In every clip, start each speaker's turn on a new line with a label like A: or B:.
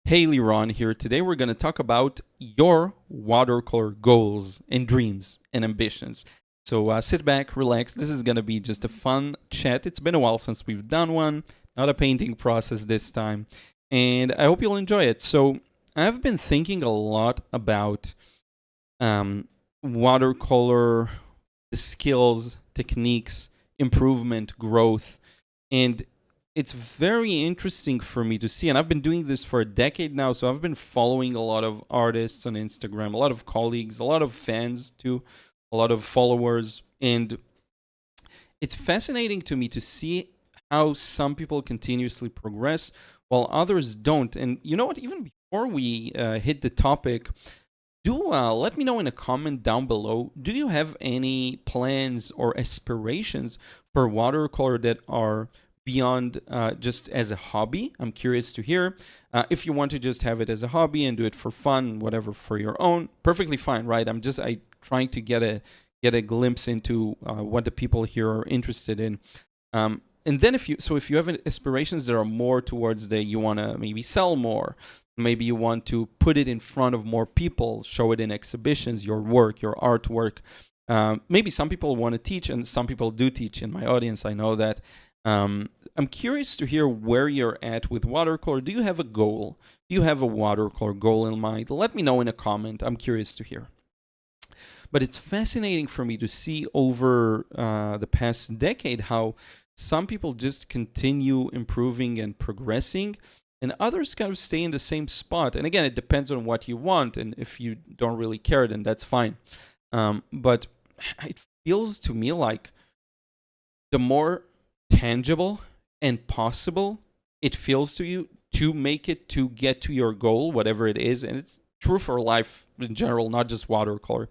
A: Hey, Liron here. Today we're going to talk about your watercolor goals and dreams and ambitions. So sit back, relax. This is going to be just a fun chat. It's been a while since we've done one, not a painting process this time. And I hope you'll enjoy it. So I've been thinking a lot about watercolor, the skills, techniques, improvement, growth. And it's very interesting for me to see, and I've been doing this for a decade now, so I've been following a lot of artists on Instagram, a lot of colleagues, a lot of fans too, a lot of followers, and it's fascinating to me to see how some people continuously progress while others don't. And you know what, even before we hit the topic, do let me know in a comment down below, do you have any plans or aspirations for watercolor that are beyond just as a hobby? I'm curious to hear. If you want to just have it as a hobby and do it for fun, whatever, for your own, perfectly fine, right? I trying to get a glimpse into what the people here are interested in. And then if you have aspirations that are more towards you want to maybe sell more, maybe you want to put it in front of more people, show it in exhibitions, your work, your artwork. Maybe some people want to teach, and some people do teach in my audience. I know that. I'm curious to hear where you're at with watercolor. Do you have a goal? Do you have a watercolor goal in mind? Let me know in a comment. I'm curious to hear. But it's fascinating for me to see over the past decade how some people just continue improving and progressing, and others kind of stay in the same spot. And again, it depends on what you want, and if you don't really care, then that's fine. But it feels to me like the more tangible and possible it feels to you to make it to get to your goal, whatever it is, and it's true for life in general, not just watercolor.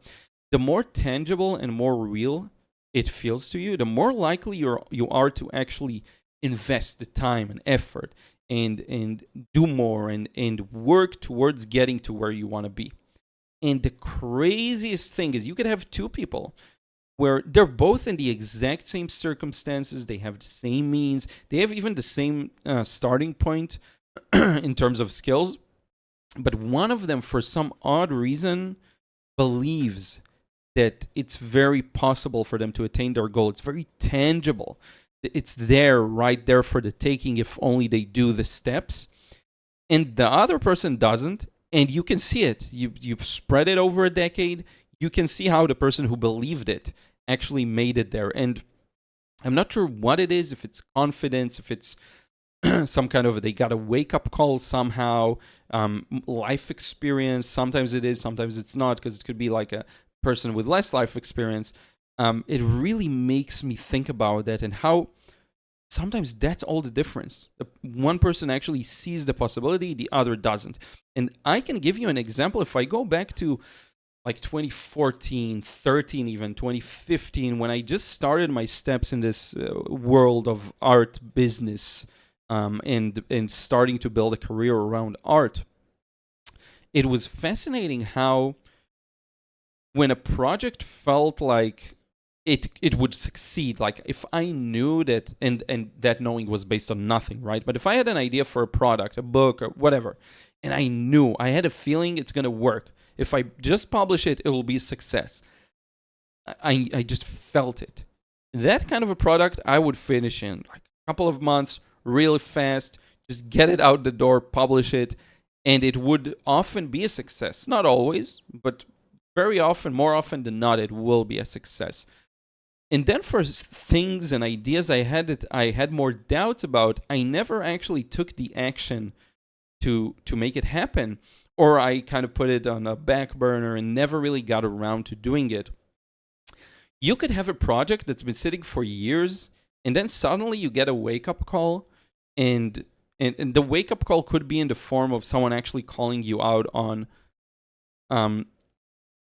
A: The more tangible and more real it feels to you, the more likely you are to actually invest the time and effort and do more and work towards getting to where you want to be. And the craziest thing is you could have two people where they're both in the exact same circumstances, they have the same means, they have even the same starting point in terms of skills, but one of them, for some odd reason, believes that it's very possible for them to attain their goal. It's very tangible. It's there, right there for the taking if only they do the steps. And the other person doesn't, and you can see it. You've spread it over a decade. You can see how the person who believed it actually made it there. And I'm not sure what it is, if it's confidence, if it's some kind of, they got a wake-up call somehow, life experience. Sometimes it is, sometimes it's not, because it could be like a person with less life experience. It really makes me think about that and how sometimes that's all the difference. One person actually sees the possibility, the other doesn't. And I can give you an example. If I go back to like 2014, 13, even 2015, when I just started my steps in this world of art business and starting to build a career around art, it was fascinating how when a project felt like it would succeed, like if I knew that, and that knowing was based on nothing, right? But if I had an idea for a product, a book, or whatever, and I had a feeling it's going to work, if I just publish it, it will be a success. I just felt it. That kind of a product, I would finish in like a couple of months, really fast, just get it out the door, publish it, and it would often be a success. Not always, but very often, more often than not, it will be a success. And then for things and ideas I had more doubts about, I never actually took the action to make it happen. Or I kind of put it on a back burner and never really got around to doing it. You could have a project that's been sitting for years, and then suddenly you get a wake-up call, and the wake-up call could be in the form of someone actually calling you out on,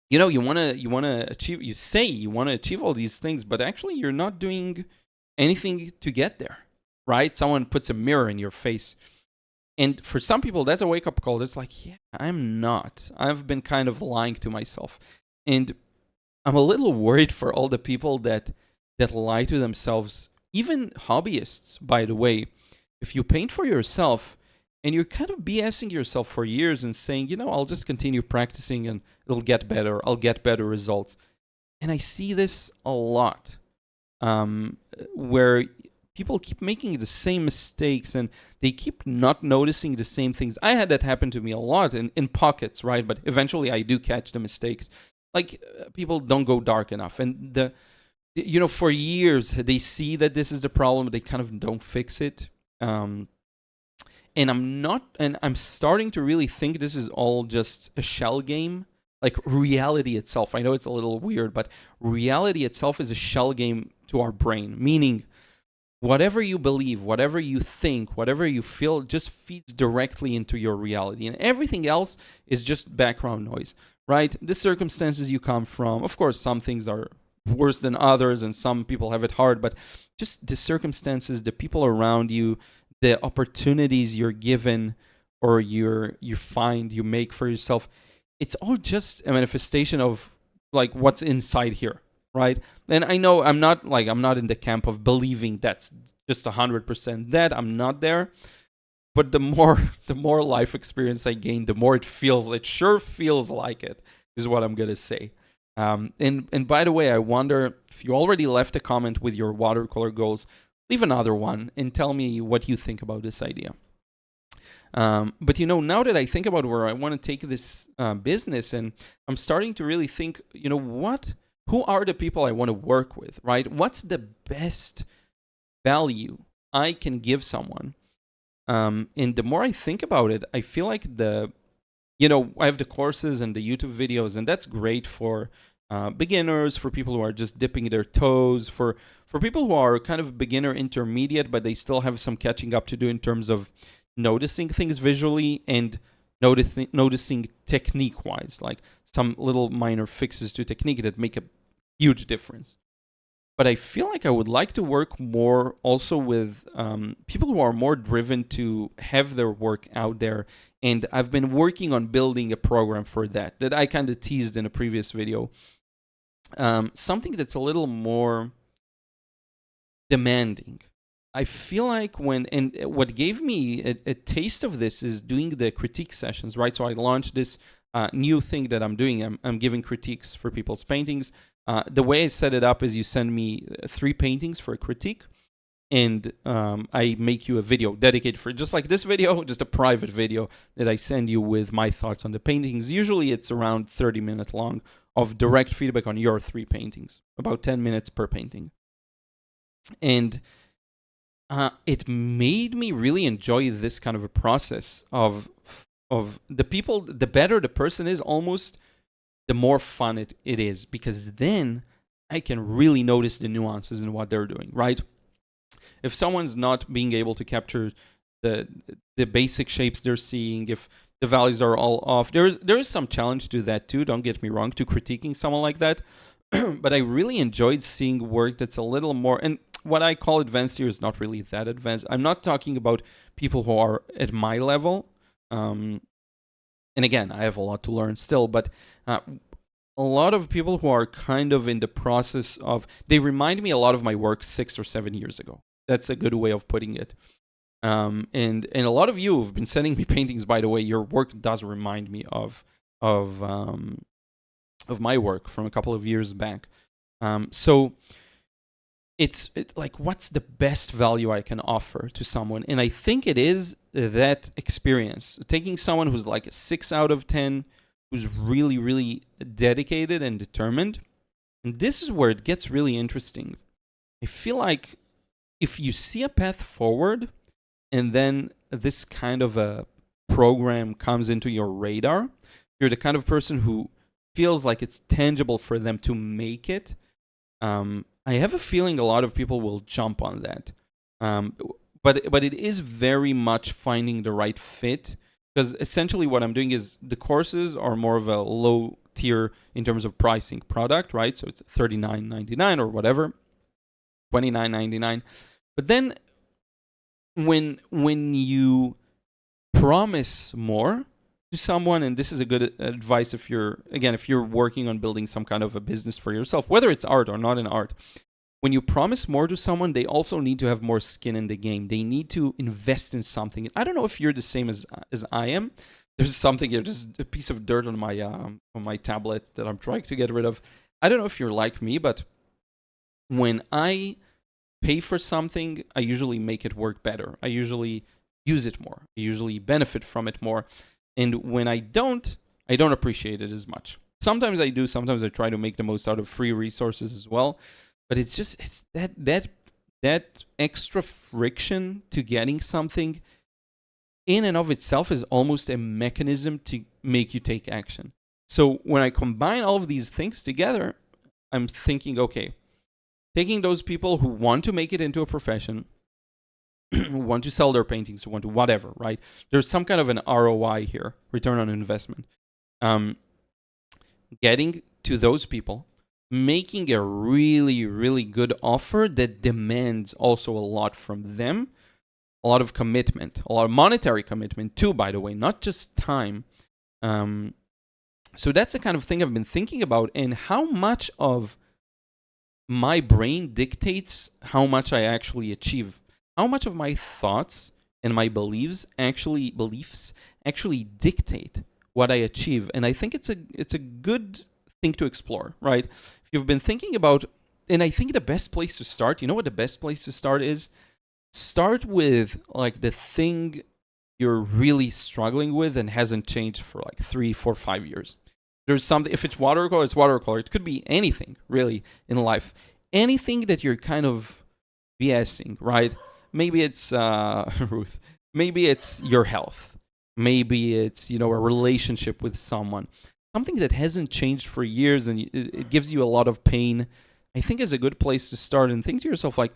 A: you want to achieve, you say you want to achieve all these things, but actually you're not doing anything to get there, right? Someone puts a mirror in your face. And for some people, that's a wake-up call. It's like, yeah, I'm not. I've been kind of lying to myself. And I'm a little worried for all the people that lie to themselves, even hobbyists, by the way. If you paint for yourself, and you're kind of BSing yourself for years and saying, I'll just continue practicing and it'll get better. I'll get better results. And I see this a lot, where people keep making the same mistakes and they keep not noticing the same things. I had that happen to me a lot in pockets, right? But eventually I do catch the mistakes. Like, people don't go dark enough. And for years, they see that this is the problem, but they kind of don't fix it. And I'm starting to really think this is all just a shell game. Like, reality itself, I know it's a little weird, but reality itself is a shell game to our brain, meaning whatever you believe, whatever you think, whatever you feel just feeds directly into your reality. And everything else is just background noise, right? The circumstances you come from, of course, some things are worse than others and some people have it hard, but just the circumstances, the people around you, the opportunities you're given or you find, you make for yourself, it's all just a manifestation of like what's inside here, right? And I know I'm not in the camp of believing that's just 100% that. I'm not there. But the more life experience I gain, the more it sure feels like it, is what I'm gonna say. And by the way, I wonder if you already left a comment with your watercolor goals, leave another one and tell me what you think about this idea. But now that I think about where I want to take this business, and I'm starting to really think, who are the people I want to work with, right? What's the best value I can give someone? And the more I think about it, I feel like I have the courses and the YouTube videos, and that's great for beginners, for people who are just dipping their toes, for people who are kind of beginner intermediate, but they still have some catching up to do in terms of noticing things visually and noticing technique-wise, like some little minor fixes to technique that make a huge difference. But I feel like I would like to work more also with people who are more driven to have their work out there. And I've been working on building a program for that I kind of teased in a previous video. Something that's a little more demanding. I feel like what gave me a taste of this is doing the critique sessions, right? So I launched this new thing that I'm doing. I'm giving critiques for people's paintings. The way I set it up is you send me 3 paintings for a critique, and I make you a video dedicated for just like this video, just a private video that I send you with my thoughts on the paintings. Usually it's around 30 minutes long of direct feedback on your 3 paintings, about 10 minutes per painting. And it made me really enjoy this kind of a process of the people. The better the person is, almost the more fun it is, because then I can really notice the nuances in what they're doing, right? If someone's not being able to capture the basic shapes they're seeing, if the values are all off, there is some challenge to that too, don't get me wrong, to critiquing someone like that. But I really enjoyed seeing work that's a little more, and what I call advanced here is not really that advanced. I'm not talking about people who are at my level. And again, I have a lot to learn still, but a lot of people who are kind of in the process of, they remind me a lot of my work 6 or 7 years ago. That's a good way of putting it. And a lot of you have been sending me paintings, by the way. Your work does remind me of my work from a couple of years back. So it's like, what's the best value I can offer to someone? And I think it is that experience. Taking someone who's like a 6 out of 10, who's really, really dedicated and determined. And this is where it gets really interesting. I feel like if you see a path forward and then this kind of a program comes into your radar, you're the kind of person who feels like it's tangible for them to make it. I have a feeling a lot of people will jump on that. But it is very much finding the right fit, because essentially what I'm doing is the courses are more of a low tier in terms of pricing product, right? So it's $39.99 or whatever, $29.99. But then when you promise more to someone, and this is a good advice if you're working on building some kind of a business for yourself, whether it's art or not in art, when you promise more to someone, they also need to have more skin in the game. They need to invest in something. I don't know if you're the same as I am. There's something here, just a piece of dirt on my tablet that I'm trying to get rid of. I don't know if you're like me, but when I pay for something, I usually make it work better. I usually use it more. I usually benefit from it more. And when I don't appreciate it as much. Sometimes I do. Sometimes I try to make the most out of free resources as well. But it's that extra friction to getting something in and of itself is almost a mechanism to make you take action. So when I combine all of these things together, I'm thinking, okay, taking those people who want to make it into a profession, who want to sell their paintings, who want to whatever, right? There's some kind of an ROI here, return on investment. Getting to those people, making a really, really good offer that demands also a lot from them, a lot of commitment, a lot of monetary commitment too, by the way, not just time. So that's the kind of thing I've been thinking about, and how much of my brain dictates how much I actually achieve. How much of my thoughts and my beliefs actually dictate what I achieve. And I think it's a good thing to explore, right? If you've been thinking about, and I think the best place to start, you know what the best place to start is? Start with like the thing you're really struggling with and hasn't changed for like 3, 4, 5 years. There's something, if it's watercolor, it's watercolor. It could be anything really in life. Anything that you're kind of BSing, right? Maybe it's Ruth. Maybe it's your health. Maybe it's, a relationship with someone. Something that hasn't changed for years and it gives you a lot of pain, I think is a good place to start and think to yourself, like,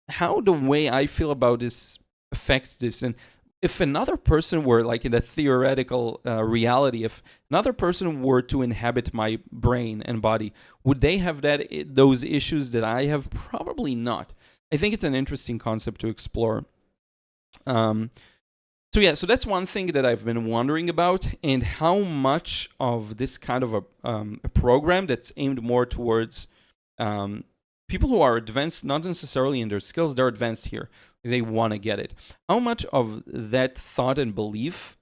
A: how the way I feel about this affects this. And if another person were, like in a theoretical reality, if another person were to inhabit my brain and body, would they have those issues that I have? Probably not. I think it's an interesting concept to explore. So that's one thing that I've been wondering about, and how much of this kind of a program that's aimed more towards people who are advanced, not necessarily in their skills, they're advanced here. They want to get it. How much of that thought and belief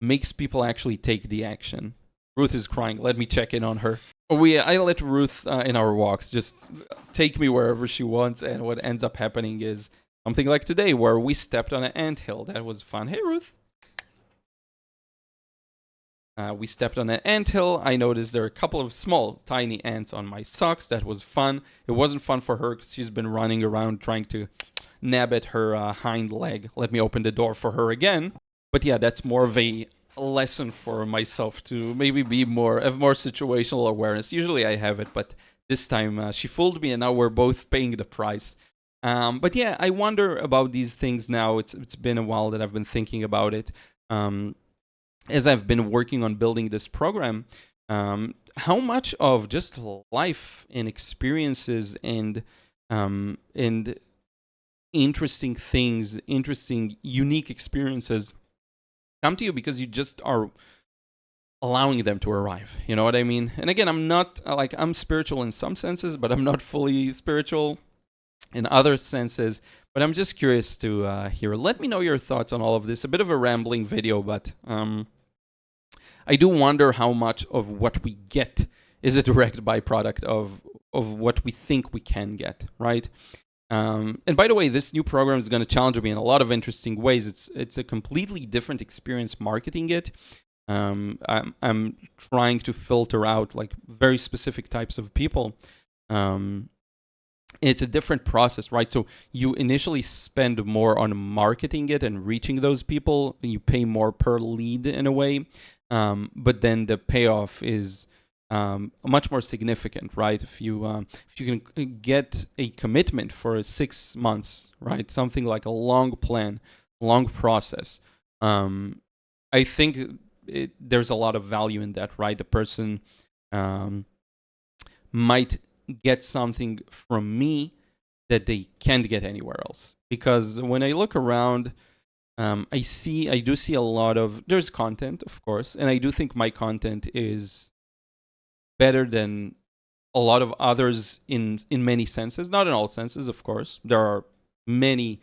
A: makes people actually take the action? Ruth is crying. Let me check in on her. I let Ruth in our walks just take me wherever she wants, and what ends up happening is something like today where we stepped on an anthill. That was fun. Hey, Ruth. We stepped on an anthill. I noticed there are a couple of small, tiny ants on my socks. That was fun. It wasn't fun for her because she's been running around trying to nab at her hind leg. Let me open the door for her again. But yeah, that's more of a lesson for myself to maybe have more situational awareness. Usually I have it, but this time she fooled me, and now we're both paying the price. But yeah, I wonder about these things now. It's been a while that I've been thinking about it. As I've been working on building this program, how much of just life and experiences and interesting things, unique experiences come to you because you just are allowing them to arrive. You know what I mean? And again, I'm spiritual in some senses, but I'm not fully spiritual in other senses. But I'm just curious to hear. Let me know your thoughts on all of this. A bit of a rambling video, but I do wonder how much of what we get is a direct byproduct of what we think we can get, right? And by the way, this new program is going to challenge me in a lot of interesting ways. It's a completely different experience marketing it. I'm trying to filter out like very specific types of people. It's a different process, right? So you initially spend more on marketing it and reaching those people. You pay more per lead in a way. But then the payoff is much more significant, right? If you can get a commitment for 6 months, right? Something like a long plan, long process. I think there's a lot of value in that, right? The person might get something from me that they can't get anywhere else. Because when I look around, I do see a lot of, there's content, of course, and I do think my content is better than a lot of others in many senses, not in all senses, of course. There are many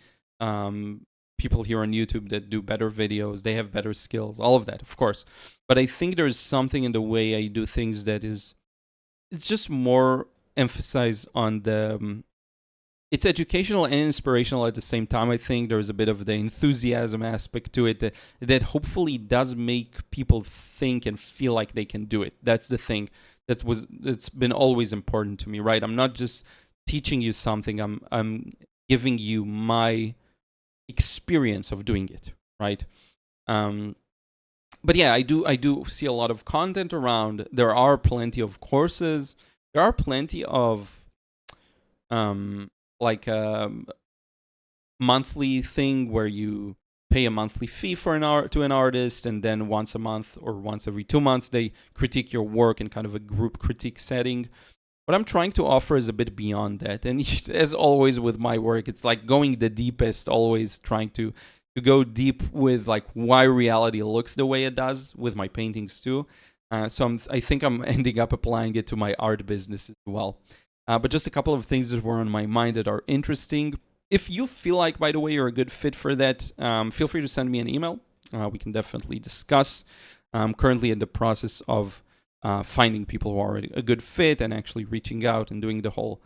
A: people here on YouTube that do better videos, they have better skills, all of that, of course. But I think there's something in the way I do things that is, it's just more emphasized on the, it's educational and inspirational at the same time. I think there's a bit of the enthusiasm aspect to it that hopefully does make people think and feel like they can do it. That's the thing that's been always important to me, right? I'm not just teaching you something, I'm giving you my experience of doing it, right? But yeah, I do see a lot of content around. There are plenty of courses. There are plenty of like a monthly thing where you pay a monthly fee for to an artist, and then once a month or once every 2 months they critique your work in kind of a group critique setting. What I'm trying to offer is a bit beyond that, and as always with my work, it's like going the deepest, always trying to go deep with like why reality looks the way it does with my paintings too. So I think I'm ending up applying it to my art business as well. But just a couple of things that were on my mind that are interesting. If you feel like, by the way, you're a good fit for that, feel free to send me an email. We can definitely discuss. I'm currently in the process of finding people who are a good fit and actually reaching out and doing the whole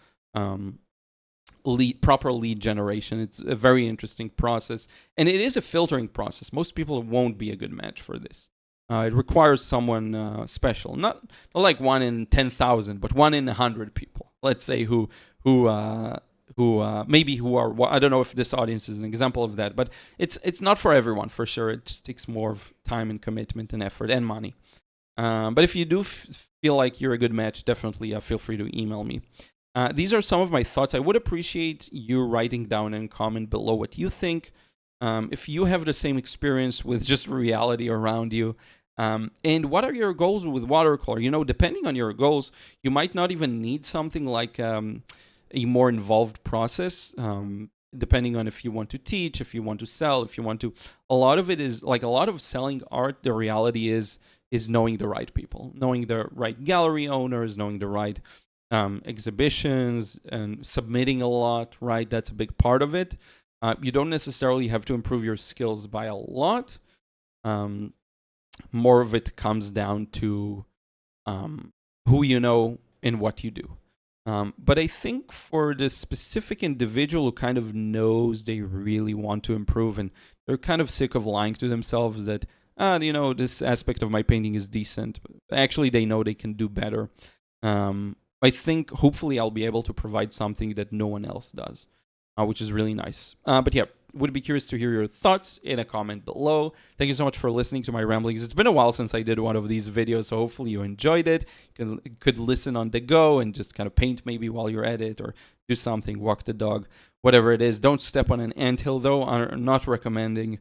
A: proper lead generation. It's a very interesting process. And it is a filtering process. Most people won't be a good match for this. It requires someone special, not like 1 in 10,000, but 1 in 100 people. Let's say who are, I don't know if this audience is an example of that, but it's not for everyone for sure. It just takes more of time and commitment and effort and money. But if you do feel like you're a good match, definitely feel free to email me. These are some of my thoughts. I would appreciate you writing down and comment below what you think. If you have the same experience with just reality around you, and what are your goals with watercolor? You know, depending on your goals, you might not even need something like a more involved process, depending on if you want to teach, if you want to sell, if you want to. A lot of it is like a lot of selling art. The reality is knowing the right people, knowing the right gallery owners, knowing the right exhibitions, and submitting a lot, right? That's a big part of it. You don't necessarily have to improve your skills by a lot. More of it comes down to who you know and what you do. But I think for the specific individual who kind of knows they really want to improve and they're kind of sick of lying to themselves that, you know, this aspect of my painting is decent, but actually they know they can do better. I think hopefully I'll be able to provide something that no one else does, which is really nice. But yeah, would be curious to hear your thoughts in a comment below. Thank you so much for listening to my ramblings. It's been a while since I did one of these videos, so hopefully you enjoyed it. You could listen on the go and just kind of paint maybe while you're at it, or do something, walk the dog, whatever it is. Don't step on an anthill though. I'm not recommending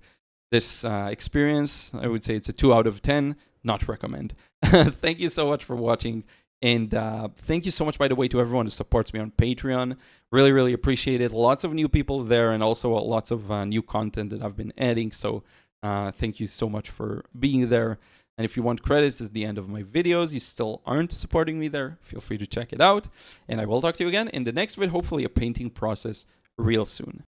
A: this experience. I would say it's a 2 out of 10. Not recommend. Thank you so much for watching. And thank you so much, by the way, to everyone who supports me on Patreon. Really, really appreciate it. Lots of new people there, and also lots of new content that I've been adding. So thank you so much for being there. And if you want credits at the end of my videos, you still aren't supporting me there, feel free to check it out. And I will talk to you again in the next video, hopefully a painting process real soon.